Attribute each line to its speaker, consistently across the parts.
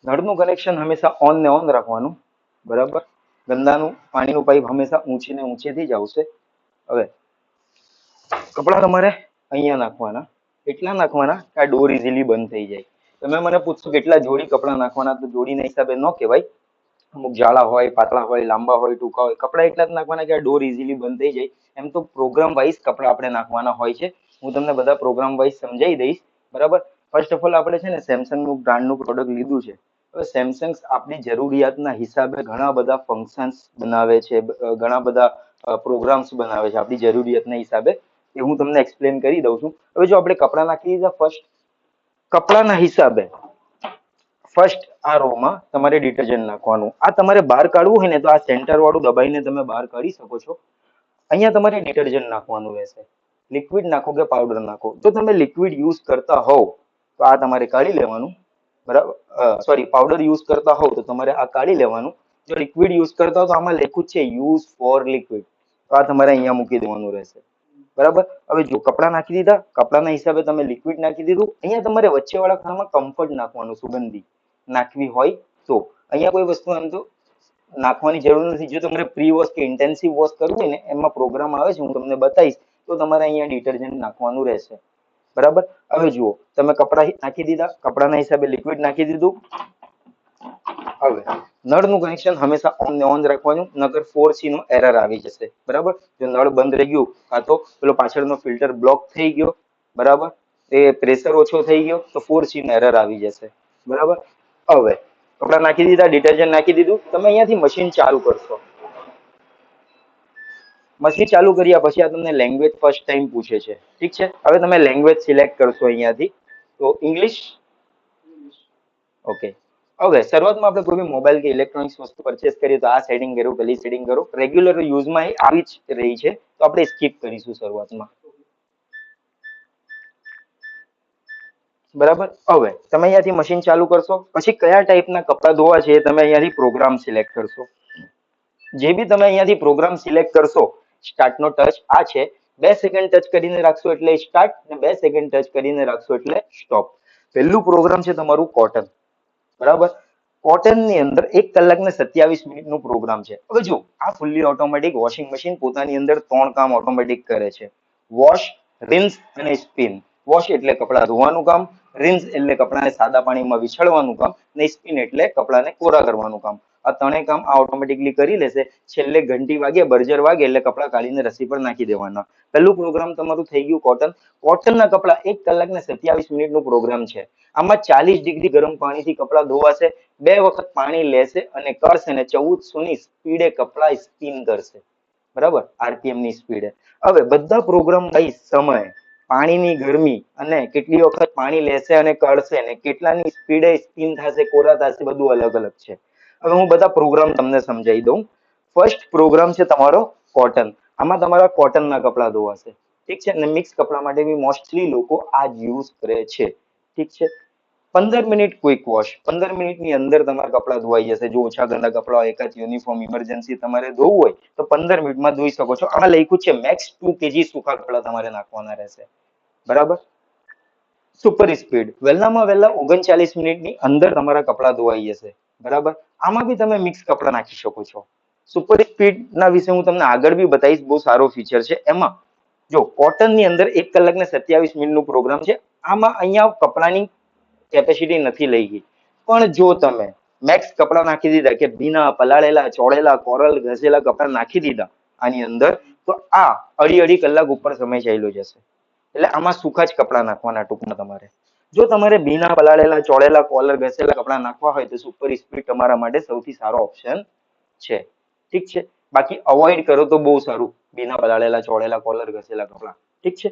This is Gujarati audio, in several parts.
Speaker 1: નળનું કનેક્શન હંમેશા ઓન ને ઓન રાખવાનું, બરાબર. ગંદાનું પાણીનું પાઇપ હંમેશા ઊંચી ને ઊંચેથી જ આવશે. હવે કપડા તમારે અહીંયા નાખવાના, એટલા નાખવાના કે આ ડોર ઇઝીલી બંધ થઈ જાય. તમે મને પૂછશો કેટલા જોડી કપડા નાખવાના, તો જોડીના હિસાબે ન કહેવાય. અમુક જાડા હોય, પાતળા હોય, લાંબા હોય, ટૂંકા હોય, કપડા એટલા જ નાખવાના કે આ ડોર ઇઝીલી બંધ થઈ જાય. એમ તો પ્રોગ્રામ વાઇઝ કપડા આપણે નાખવાના હોય છે. હું તમને બધા પ્રોગ્રામ વાઇઝ સમજાવી દઈશ, બરાબર. ફર્સ્ટ ઓફ ઓલ આપણે છે ને સેમસંગનું બ્રાન્ડનું પ્રોડક્ટ લીધું છે. હવે સેમસંગ આપણી જરૂરિયાતના હિસાબે ઘણા બધા ફંક્શન્સ બનાવે છે, ઘણા બધા પ્રોગ્રામ્સ બનાવે છે આપણી જરૂરિયાતના હિસાબે. એ હું તમને એક્સપ્લેન કરી દઉં છું. હવે જો આપણે કપડા નાખી દીધા, ફર્સ્ટ કપડાના હિસાબે ફર્સ્ટ આ રો માં તમારે ડિટર્જન્ટ નાખવાનું. આ તમારે બહાર કાઢવું હોય ને તો આ સેન્ટર વાળું દબાઈને તમે બહાર કાઢી શકો છો. અહીંયા તમારે ડિટર્જન્ટ નાખવાનું રહેશે. લિક્વિડ નાખો કે પાવડર નાખો. જો તમે લિક્વિડ યુઝ કરતા હોવ તો આ તમારે કાઢી લેવાનું, બરાબર. સોરી, પાવડર યુઝ કરતા હોવ તો તમારે આ કાઢી લેવાનું. જો લિક્વિડ યુઝ કરતા હો તો આમાં લખ્યું છે યુઝ ફોર લિક્વિડ, તો આ તમારે અહીંયા મૂકી દેવાનું રહેશે, બરાબર. હવે જો કપડા નાખી દીધા, કપડાના હિસાબે તમે લિક્વિડ નાખી દીધું. અહીંયા તમારે વચ્ચેવાળા ખાનામાં કમ્ફર્ટ નાખવાનું, સુગંધી નાખવી હોય તો. અહીંયા કોઈ વસ્તુ એમ તો નાખવાની જરૂર નથી. જો તમારે પ્રી વોશ કે ઇન્ટેન્સિવ વોશ કરવું હોય ને, એમાં પ્રોગ્રામ આવે છે, હું તમને બતાવીશ, તો તમારે અહીંયા ડિટર્જન્ટ નાખવાનું રહેશે, બરાબર. હવે જુઓ, તમે કપડા નાખી દીધા, કપડાના હિસાબે લિક્વિડ નાખી દીધું. હવે નળનું કનેક્શન હંમેશા ઓન ને ઓન રાખવાનું, નકર 4C નો એરર આવી જશે, બરાબર. જો નળ બંધ રહી ગયું, કાં તો પેલો પાછળનો ફિલ્ટર બ્લોક થઈ ગયો, બરાબર, એ પ્રેશર ઓછો થઈ ગયો, તો 4C નો એરર આવી જશે, બરાબર. હવે કપડા નાખી દીધા, ડિટર્જન્ટ નાખી દીધું, તમે અહીંયાથી મશીન ચાલુ કરશો. મશીન ચાલુ કર્યા પછી આ તમને લેંગ્વેજ ફર્સ્ટ ટાઈમ પૂછે છે, ઠીક છે. હવે તમે લેંગ્વેજ સિલેક્ટ કરશો અહીંયાથી, તો ઇંગ્લિશ, ઓકે. હવે શરૂઆતમાં આપણે કોઈ બી મોબાઈલ કે ઇલેક્ટ્રોનિક્સ વસ્તુ પરચેસ કરીએ તો આ સેટિંગ કરો, પેલી સેટિંગ કરો, રેગ્યુલર યુઝમાં એ આવી જ રહી છે, તો આપણે સ્કીપ કરીશું શરૂઆતમાં, બરાબર. હવે તમે અહીંયાથી મશીન ચાલુ કરશો, પછી કયા ટાઈપના કપડા ધોવા છે તમે અહીંયાથી પ્રોગ્રામ સિલેક્ટ કરશો. જે બી તમે અહીંયાથી પ્રોગ્રામ સિલેક્ટ કરશો, સ્ટાર્ટ નો ટચ આ છે. 2 સેકન્ડ ટચ કરીને રાખશો એટલે સ્ટાર્ટ, ને 2 સેકન્ડ ટચ કરીને રાખશો એટલે સ્ટોપ. પહેલું પ્રોગ્રામ છે તમારું કોટન, બરાબર. કોટન ની અંદર 1 કલાક ને 27 મિનિટ નું પ્રોગ્રામ છે. હવે જો આ ફૂલ્લી ઓટોમેટિક વોશિંગ મશીન પોતાની અંદર 3 કામ ઓટોમેટિક કરે છે: વોશ, રિન્સ અને સ્પિન. વોશ એટલે કપડા ધોવાનું કામ, રિન્સ એટલે કપડાને સાદા પાણીમાં વિછળવાનું કામ, ને સ્પિન એટલે કપડાને કોરા કરવાનું કામ. આ ત્રણેય કામ આ ઓટોમેટિકલી કરી લેશે. છેલ્લે ઘંટી વાગે, બર્જર વાગે એટલે કપડા કાઢીને રસી પર નાખી દેવાના. પહેલું પ્રોગ્રામ તમારું થઈ ગયું કોટન. કોટનના કપડા 1 કલાક ને 27 મિનિટ નું પ્રોગ્રામ છે. આમાં 40 ડિગ્રી ગરમ પાણીથી કપડા ધોવાશે, 2 વખત પાણી લેશે અને કરશે, ને 1400 ની સ્પીડે કપડા સ્પિન કરશે, બરાબર, આરપીએમ ની સ્પીડે. હવે બધા પ્રોગ્રામ વાઇઝ સમય, પાણીની ગરમી અને કેટલી વખત પાણી લેશે અને કરશે, ને કેટલાની સ્પીડે સ્પિન થશે, કોરા થશે, બધું અલગ અલગ છે. હવે હું બધા પ્રોગ્રામ તમને સમજાવી દઉં. ફર્સ્ટ પ્રોગ્રામ છે તમારો કોટન. આમાં તમારા કોટનના કપડા ધોવાશે, ઠીક છે. અને મિક્સ કપડા માટે બી મોસ્ટલી લોકો આ જ યુઝ કરે છે, ઠીક છે. 15 મિનિટ ક્વિક વોશ, 15 મિનિટની અંદર તમારા કપડા ધોવાઈ જશે. જો ઓછા ગંદા કપડા હોય, એકાદ યુનિફોર્મ ઇમરજન્સી તમારે ધોવું હોય તો 15 મિનિટમાં ધોઈ શકો છો. આમાં લખ્યું છે મેક્સ 2 kg સૂકા કપડા તમારે નાખવાના રહેશે, બરાબર. સુપર સ્પીડ, વહેલામાં વહેલા 39 મિનિટની અંદર તમારા કપડા ધોવાઈ જશે, બરાબર. આમાં બી તમે મિક્સ કપડા નાખી શકો છો. સુપર સ્પીડ ના વિશે હું તમને આગળ બી બતાવીશ, બહુ સારો ફીચર છે. એમાં જો કોટન ની અંદર 1 કલાક ને 27 મિનિટ નું પ્રોગ્રામ છે. આમાં અહીંયા કપડાની કેપેસિટી નથી લઈ ગઈ. પણ જો તમે મેક્સ કપડા નાખી દીધા, કે ભીના, પલાળેલા, ચોળેલા, કોરલ, ઘસેલા કપડા નાખી દીધા આની અંદર, તો આ અઢી કલાક ઉપર સમય ચાલ્યો જશે. એટલે આમાં સુખા જ કપડા નાખવાના ટૂંકમાં તમારે. જો તમારે ભીના, પલાળેલા, ચોળેલા, કોલર, ઘસેલા કપડા નાખવા હોય તો સુપર સ્પીડ તમારા માટે સૌથી સારો ઓપ્શન છે, ઠીક છે. બાકી અવોઇડ કરો તો બહુ સારું, ભીના, પલાળેલા, ચોળેલા, કોલર, ઘસેલા કપડા, ઠીક છે.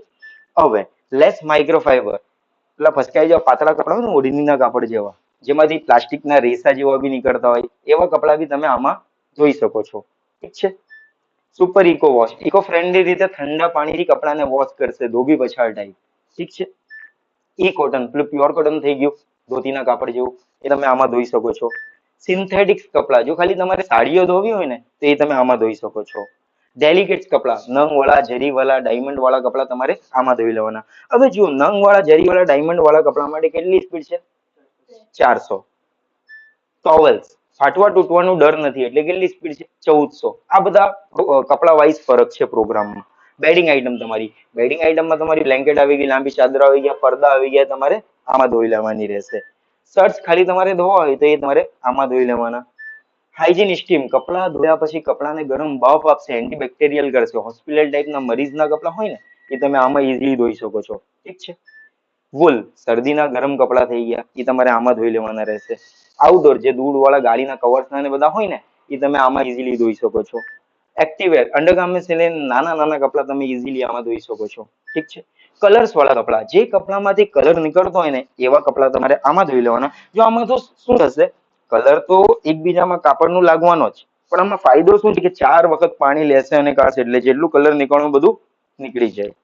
Speaker 1: હવે લેસ માઇક્રોફાઈબર, પેલા ફસકાઈ જેવા પાતળા કપડા હોય ને, ઓઢણીના કાપડ જેવા, જેમાંથી પ્લાસ્ટિકના રેસા જેવા બી નીકળતા હોય, એવા કપડા બી તમે આમાં ધોઈ શકો છો, ઠીક છે. Super eco wash, eco friendly રીતે ઠંડા પાણીથી કપડાને વોશ કરશે, ધોબી પછાડ ટાઈપ, ઠીક છે. ઈ કોટન, પેલું પ્યોર કોટન થઈ ગયું ધોતીના કાપડ જેવું, એ તમે આમાં ધોઈ શકો છો. સિન્થેટિક્સ કપડા, જો ખાલી તમારે સાડીઓ ધોવી હોય ને તો એ તમે આમાં ધોઈ શકો છો. ડેલિકેટ્સ કપડા, નંગ વાળા, જરી વાળા, ડાયમંડ વાળા કપડા તમારે આમાં ધોઈ લેવાના. હવે જો નંગ વાળા, જરી વાળા, ડાયમંડ વાળા કપડા માટે કેટલી સ્પીડ છે? 400. ટોવેલ્સ, ફાટવા તૂટવાનું ડર નથી, એટલે કેટલી સ્પીડ છે 1400. આ બધા કપડા વાઇઝ ફરક છે પ્રોગ્રામમાં. બેડિંગ આઇટમ તમારી, બેડિંગ આઇટમમાં તમારી બ્લેન્કેટ આવી ગઈ, લાંબી ચાદર આવી ગયા, પડદા આવી ગયા, તમારે આમાં ધોઈ લેવાની રહેશે. શર્ટ્સ ખાલી તમારે ધોવા હોય તો એ તમારે આમાં ધોઈ લેવાના. હાઇજીન સ્ટીમ, કપડા ધોયા પછી કપડાને ગરમ બાફ આપશે, એન્ટીબેક્ટેરિયલ કરશે. હોસ્પિટલ ટાઈપના મરીઝના કપડા હોય ને એ તમે આમાં ઇઝીલી ધોઈ શકો છો. ઠીક છે. વૂલ, શરદીના ગરમ કપડા થઈ ગયા, એ તમારે આમાં ધોઈ લેવાના રહેશે. આઉટડોર, જે ધૂળ વાળા ગાડીના કવર્સ ને બધા હોય ને એ તમે આમાં ઇઝીલી ધોઈ શકો છો. એક્ટિવેર, અંડરગાર્મેન્ટ્સ એટલે નાના નાના કપડા તમે ઇઝીલી આમાં ધોઈ શકો છો. ઠીક છે. કલર્સ વાળા કપડા, જે કપડામાંથી કલર નીકળતો હોય ને એવા કપડા તમારે આમાં ધોઈ લેવાના. જો આમાં તો શું થશે, કલર તો એકબીજામાં કાપડનું લાગવાનો જ, પણ આમાં ફાયદો શું છે કે 4 વખત પાણી લેશે અને કાઢશે, એટલે જેટલું કલર નીકળવાનું બધું નીકળી જાય.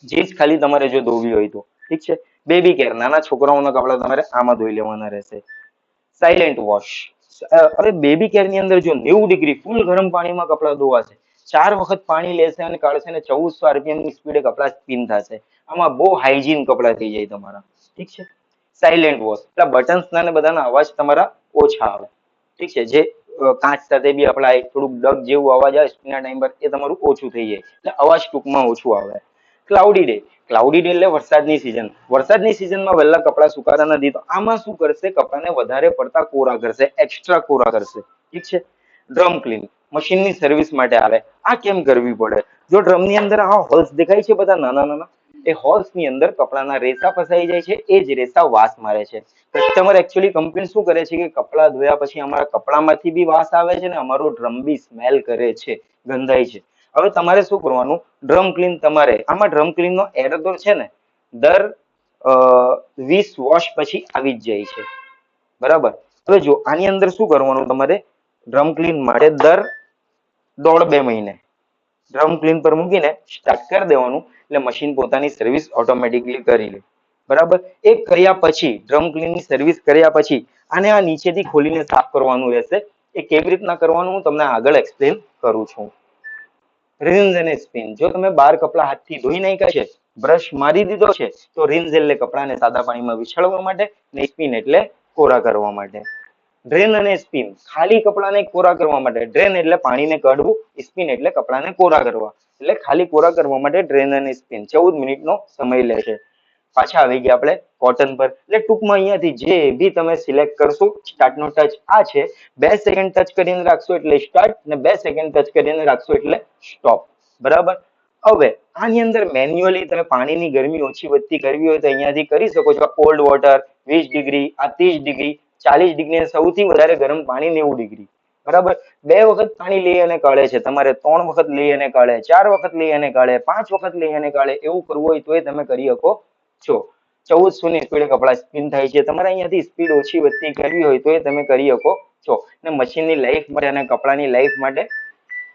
Speaker 1: જીન્સ ખાલી તમારે જો ધોવી હોય તો. ઠીક છે. બેબી કેર, નાના છોકરાઓના કપડા તમારે આમાં ધોઈ લેવાના રહેશે. સાયલેન્ટ વોશ, હવે બેબી કેર ની અંદર જો 90 ડિગ્રી ફૂલ ગરમ પાણીમાં કપડા ધોવાશે, 4 વખત પાણી લેશે અને કાઢશે, ને 1400 આરપીએમ ની સ્પીડે કપડા સ્પિન થશે. આમાં બહુ હાઇજીન કપડા થઈ જાય તમારા. ઠીક છે. સાયલેન્ટ વોશ, એટલે બટન્સ ના ને બધાના અવાજ તમારા ઓછા આવે. ઠીક છે. જે કાચ સાથે બી અપડાય, થોડુંક ડગ જેવું અવાજ આવે સ્પિનના ટાઈમ પર, એ તમારું ઓછું થઈ જાય, એટલે અવાજ ટૂંકમાં ઓછું આવે. ક્લાઉડી ડે, ક્લાઉડી ડે એટલે વરસાદની સિઝન. વરસાદની સિઝનમાં વહેલા કપડા સુકાતા નથી, તો આમાં શું કરશે, કપડાને વધારે પડતા કોરા કરશે, એક્સ્ટ્રા કોરા કરશે. ઠીક છે. ડ્રમ ક્લીન, મશીનની સર્વિસ માટે આવે. આ કેમ કરવી પડે, જો ડ્રમની અંદર આ હોલ્સ દેખાય છે બધા નાના નાના, એ હોલ્સ ની અંદર કપડાના રેસા ફસાઈ જાય છે, એ જ રેસા વાસ મારે છે. કસ્ટમર એકચ્યુઅલી કમ્પ્લેન શું કરે છે કે કપડા ધોયા પછી અમારા કપડામાંથી બી વાસ આવે છે ને અમારો ડ્રમ બી સ્મેલ કરે છે, ગંધાય છે. હવે તમારે શું કરવાનું, ડ્રમ ક્લીન તમારે, આમાં ડ્રમ ક્લીન નો એરર છે ને દર 20 વોશ પછી આવી જ જાય છે. બરાબર. હવે જો આની અંદર શું કરવાનું, તમારે ડ્રમ ક્લીન માટે દર 1.5-2 મહિને ડ્રમ ક્લીન પર મૂકીને સ્ટાર્ટ કરી દેવાનું, એટલે મશીન પોતાની સર્વિસ ઓટોમેટિકલી કરી લે. બરાબર. એ કર્યા પછી, ડ્રમ ક્લીન ની સર્વિસ કર્યા પછી આને આ નીચેથી ખોલીને સાફ કરવાનું રહેશે. એ કેવી રીતના કરવાનું હું તમને આગળ એક્સપ્લેન કરું છું. રિન્સ અને સ્પિન, જો તમે 12 કપડા હાથથી ધોઈ નાખ્યા છે, બ્રશ મારી દીધો છે, તો રિન્સ એટલે કપડાને સાદા પાણીમાં વિછળવા માટે, ને સ્પિન એટલે કોરા કરવા માટે. ડ્રેન અને સ્પિન, ખાલી કપડાને કોરા કરવા માટે. ડ્રેન એટલે પાણીને કાઢવું, સ્પિન એટલે કપડાને કોરા કરવા. એટલે ખાલી કોરા કરવા માટે ડ્રેન અને સ્પિન 14 મિનિટનો સમય લે છે. પાછા આવી ગયા આપણે કોટન પર. એટલે ટૂંકમાં અહીંયાથી જે બી તમે સિલેક્ટ કરશો, સ્ટાર્ટ નો ટચ આ છે. 2 સેકન્ડ ટચ કરીને રાખશો એટલે સ્ટાર્ટ, ને 2 સેકન્ડ ટચ કરીને રાખશો એટલે સ્ટોપ. બરાબર. હવે આની અંદર મેન્યુઅલી તમે પાણીની ગરમી ઓછી વધતી કરવી હોય તો અહીંયાથી કરી શકો છો. કોલ્ડ વોટર 20 ડિગ્રી, આ 30 ડિગ્રી, 40 ડિગ્રી, સૌથી વધારે ગરમ પાણી 90 ડિગ્રી. બરાબર. 2 વખત પાણી લઈ અને કાઢે છે, તમારે 3 વખત લઈ અને કાઢે, 4 વખત લઈ અને કાઢે, 5 વખત લઈ અને કાઢે, એવું કરવું હોય તો તમે કરી શકો છો. 1400 ની સ્પીડે કપડા સ્પિન થાય છે. તમારે અહીંયાથી સ્પીડ ઓછી વધતી કરવી હોય તો એ તમે કરી શકો છો. ને મશીનની લાઈફ માટે અને કપડાની લાઈફ માટે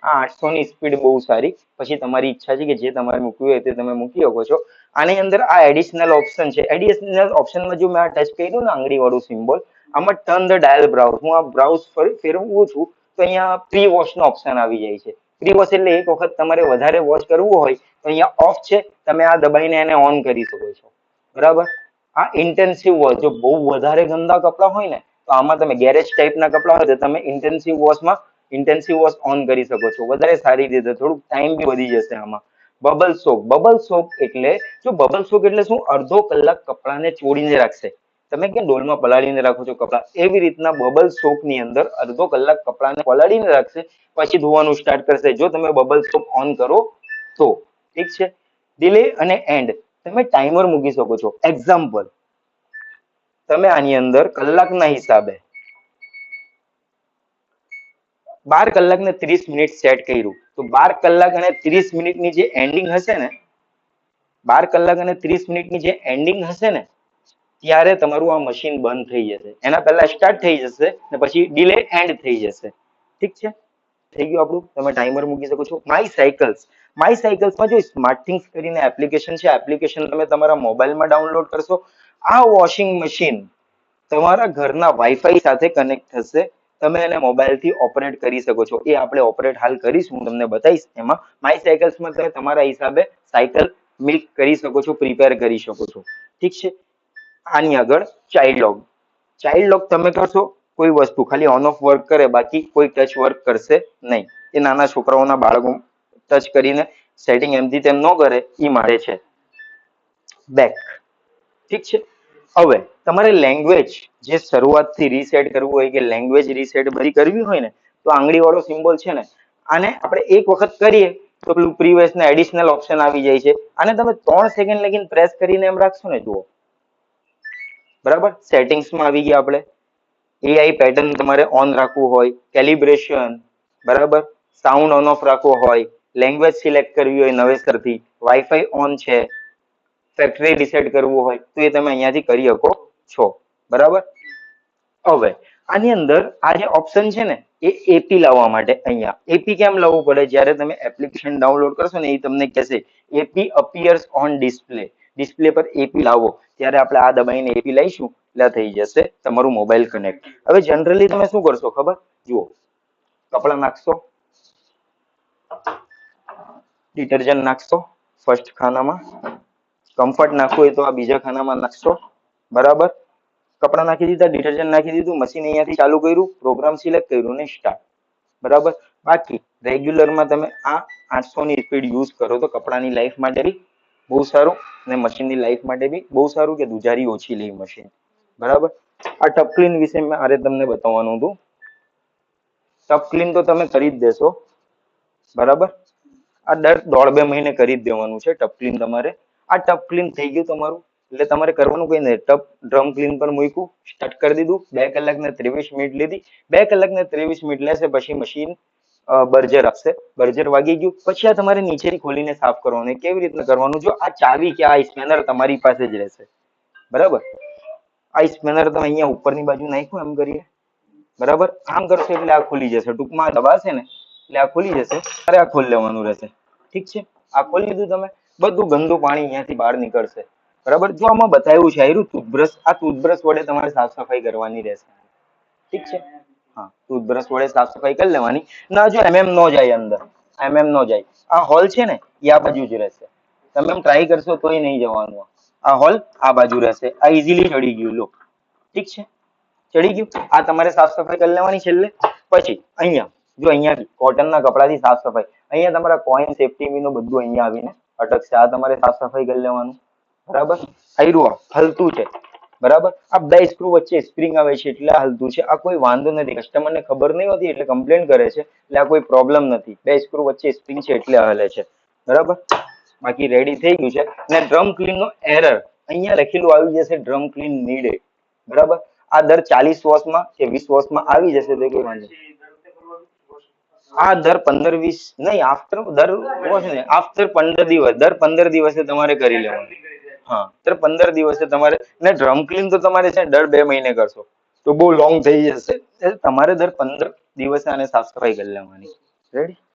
Speaker 1: આ 800 ની સ્પીડ બહુ સારી. પછી તમારી ઈચ્છા છે કે જે તમારે મૂકવી હોય તે તમે મૂકી શકો છો. આની અંદર આ એડિશનલ ઓપ્શન છે. એડિશનલ ઓપ્શનમાં જો મેં આ ટચ કર્યું ને આંગળી વાળું સિમ્બોલ, આમાં ટર્ન ધ ડાયલ બ્રાઉઝ, હું આ બ્રાઉઝ ફેરવું છું તો અહીંયા પ્રી વોશ નો ઓપ્શન આવી જાય છે. પ્રી વોશ એટલે એક વખત તમારે વધારે વોશ કરવું હોય તો અહીંયા ઓફ છે, તમે આ દબાઈને એને ઓન કરી શકો છો. બરાબર. આ ઇન્ટેન્સિવ વોશ, જો બહુ વધારે ગંદા કપડા હોય ને તો આમાં તમે ગેરેજ ટાઈપના કપડા હોય તો તમે ઇન્ટેન્સિવ વોશ ઓન કરી શકો છો. વધારે સારી રીતે, થોડુંક ટાઈમ બી વધી જશે આમાં. બબલ સોપ, બબલ સોપ એટલે જો બબલ સોપ એટલે શું, અડધો કલાક કપડાને ચોડીને રાખશે. તમે કેમ ડોલમાં પલાળીને રાખો છો કપડા, એવી રીતના બબલ સોપ ની અંદર અડધો કલાક કપડાને પલાળીને રાખશે, પછી ધોવાનું સ્ટાર્ટ કરશે જો તમે બબલ સોપ ઓન કરો તો. ઠીક છે. ડિલે અને એન્ડ, તમે ટાઈમર મૂકી શકો છો. એક્ઝામ્પલ, તમે આની અંદર કલાકના હિસાબે 12 કલાક ને 30 મિનિટ સેટ કર્યું, તો 12 કલાક અને 30 મિનિટની જે એન્ડિંગ હશે ને, 12 કલાક અને 30 મિનિટની જે એન્ડિંગ હશે ને ત્યારે તમારું આ મશીન બંધ થઈ જશે. એના પહેલા સ્ટાર્ટ થઈ જશે ને પછી ડિલે એન્ડ થઈ જશે. ઠીક છે. થઈ ગયું આપણું. તમે ટાઈમર મૂકી શકો છો. માય સાયકલ્સ, માય સાયકલ્સમાં જો સ્માર્ટ થિંગ્સ કરીને એપ્લિકેશન છે, એપ્લિકેશન તમે તમારા મોબાઈલમાં ડાઉનલોડ કરશો. આ વોશિંગ મશીન તમારા ઘરના વાઈફાઈ સાથે કનેક્ટ થશે. તમે એને મોબાઈલથી ઓપરેટ કરી શકો છો. એ આપણે ઓપરેટ હાલ કરીશું, હું તમને બતાવીશ. એમાં માય સાયકલ્સમાં તમે તમારા હિસાબે સાયકલ મિલ્ક કરી શકો છો, પ્રિપેર કરી શકો છો. ઠીક છે. આની આગળ ચાઇલ્ડ લોક, ચાઇલ્ડ લોક તમે કરશો કોઈ વસ્તુ ખાલી ઓન ઓફ વર્ક કરે, બાકી કોઈ ટચ વર્ક કરશે નહીં. એ નાના છોકરાઓના બાળકો ટચ કરીને સેટિંગ એમથી તેમ ન કરે, એ મારે છે બેક. ઠીક છે. હવે તમારે લેંગ્વેજ જે શરૂઆતથી રીસેટ કરવું હોય કે લેંગ્વેજ રીસેટ બધી કરવી હોય ને, તો આંગળી વાળો સિમ્બોલ છે ને, આને આપણે એક વખત કરીએ તો પેલું પ્રીવિયસ ને એડિશનલ ઓપ્શન આવી જાય છે. આને તમે 3 સેકન્ડ લગીને પ્રેસ કરીને એમ રાખશો ને, જુઓ બરાબર સેટિંગ્સમાં આવી ગયા આપણે. એઆઈ પેટર્ન તમારે ઓન રાખવું હોય, કેલિબ્રેશન બરાબર, સાઉન્ડ ઓન ઓફ રાખવો હોય, લેંગ્વેજ સિલેક્ટ કરવી હોય નવેસરથી, વાઈફાઈ ઓન છે, ફેક્ટરી રિસેટ કરવું હોય તો એ તમે અહીંયાથી કરી શકો છો. બરાબર. હવે આની અંદર આ જે ઓપ્શન છે ને, એ એપી લાવવા માટે અહીંયા એપી કેમ લાવવું પડે? જ્યારે તમે એપ્લિકેશન ડાઉનલોડ કરશો ને, એ તમને કહેશે AP appears on display. Display પર એપી લાવો, ત્યારે આપણે આ દબાઈને એપી લઈશું એટલે થઈ જશે તમારું મોબાઈલ કનેક્ટ. હવે જનરલી તમે શું કરશો ખબર? જુઓ, કપડા નાખશો, ડિટર્જન્ટ નાખશો ફર્સ્ટ ખાનામાં, કમ્ફર્ટ નાખવું હોય તો આ બીજા ખાનામાં નાખશો. બરાબર. કપડા નાખી દીધા, ડિટર્જન્ટ નાખી દીધું, મશીન અહીંયાથી ચાલુ કર્યું, પ્રોગ્રામ સિલેક્ટ કર્યું ને સ્ટાર્ટ. બરાબર. બાકી રેગ્યુલરમાં તમે આ 800 ની સ્પીડ યુઝ કરો તો કપડાની લાઈફ માટે બી બહુ સારું અને મશીનની લાઈફ માટે બી બહુ સારું કે ધુજારી ઓછી લે મશીન. બરાબર. આ ટપ ક્લીન વિશે મારે તમને બતાવવાનું હતું. ટપ ક્લીન તો તમે કરી જ દેશો. બરાબર. આ દર 1.5-2 મહિને કરી જ દેવાનું છે ટપ ક્લીન તમારે. આ ટપ ક્લીન થઈ ગયું તમારું, એટલે તમારે કરવાનું કઈ નહીં. ટપ ડ્રમ ક્લીન પર મૂક્યું, સ્ટાર્ટ કરી દીધું, 2 કલાક ને 23 મિનિટ લીધી. 2 કલાક ને 23 મિનિટ લેશે પછી મશીન બર્જર આપશે. બર્જર વાગી ગયું પછી આ તમારે નીચેથી ખોલીને સાફ કરવાનું. કેવી રીતના કરવાનું? જો આ ચાવી કે આ સ્પેનર તમારી પાસે જ રહેશે. બરાબર. આ સ્પેનર તમે અહીંયા ઉપરની બાજુ નાખ્યું એમ કરીએ. બરાબર. આમ કરશો એટલે આ ખુલી જશે. ટૂંકમાં દબાશે ને એટલે આ ખુલી જશે. ત્યારે આ ખોલી લેવાનું રહેશે. ઠીક છે. આ ખોલી લીધું તમે, બધું ગંદુ પાણી અહીંયાથી બહાર નીકળશે. બરાબર. જો આમાં બતાવ્યું છે આયરું ટૂથબ્રશ, આ ટૂથબ્રશ વડે તમારે સાફ સફાઈ કરવાની રહેશે. ઠીક છે. હા, ટૂથબ્રશ વડે સાફ સફાઈ કરી લેવાની. ના, જો નો જાય અંદર, નો જાય. આ હોલ છે ને એ આ બાજુ જ રહેશે. તમે એમ ટ્રાય કરશો તોય નહીં જવાનું. આ હોલ આ બાજુ રહેશે. આ ઇઝીલી ચડી ગયું, લો. ઠીક છે. ચડી ગયું. આ તમારે સાફ સફાઈ કરી લેવાની છેલ્લે. પછી અહીંયા જો, અહીંયા કોટનના કપડાથી સાફ સફાઈ, અહીંયા તમારા કોઈન સેફ્ટી નું બધું અહીંયા આવીને અટકશે. આ તમારે સાફ સફાઈ કરી લેવાનું. બરાબર. આયરું હલતું છે. બરાબર. આ 2 સ્ક્રૂ વચ્ચે સ્પ્રિંગ આવે છે એટલે હલતું છે. આ કોઈ વાંધો નથી. કસ્ટમરને ખબર નહીં હોતી એટલે કમ્પ્લેન કરે છે, એટલે આ કોઈ પ્રોબ્લેમ નથી. 2 સ્ક્રૂ વચ્ચે સ્પ્રિંગ છે એટલે હલે છે. બરાબર. બાકી રેડી થઈ ગયું છે. અને ડ્રમ ક્લીન નો એરર અહીંયા લખેલું આવી જશે, ડ્રમ ક્લીન નીડેડ. બરાબર. આ દર 40 વોશમાં કે 20 વોશમાં આવી જશે તો કોઈ વાંધો નહીં. આ દર 15-20 નહીં, આફ્ટર દર વોશ ને આફ્ટર 15 દિવસ, દર 15 દિવસે તમારે કરી લેવાનું. હા, દર 15 દિવસે તમારે. ને ડ્રમ ક્લીન તો તમારે છે દર 2 મહિને કરશો તો બહુ લોંગ થઈ જશે. તમારે દર 15 દિવસે આને સાફ સફાઈ કરી લેવાની. રેડી.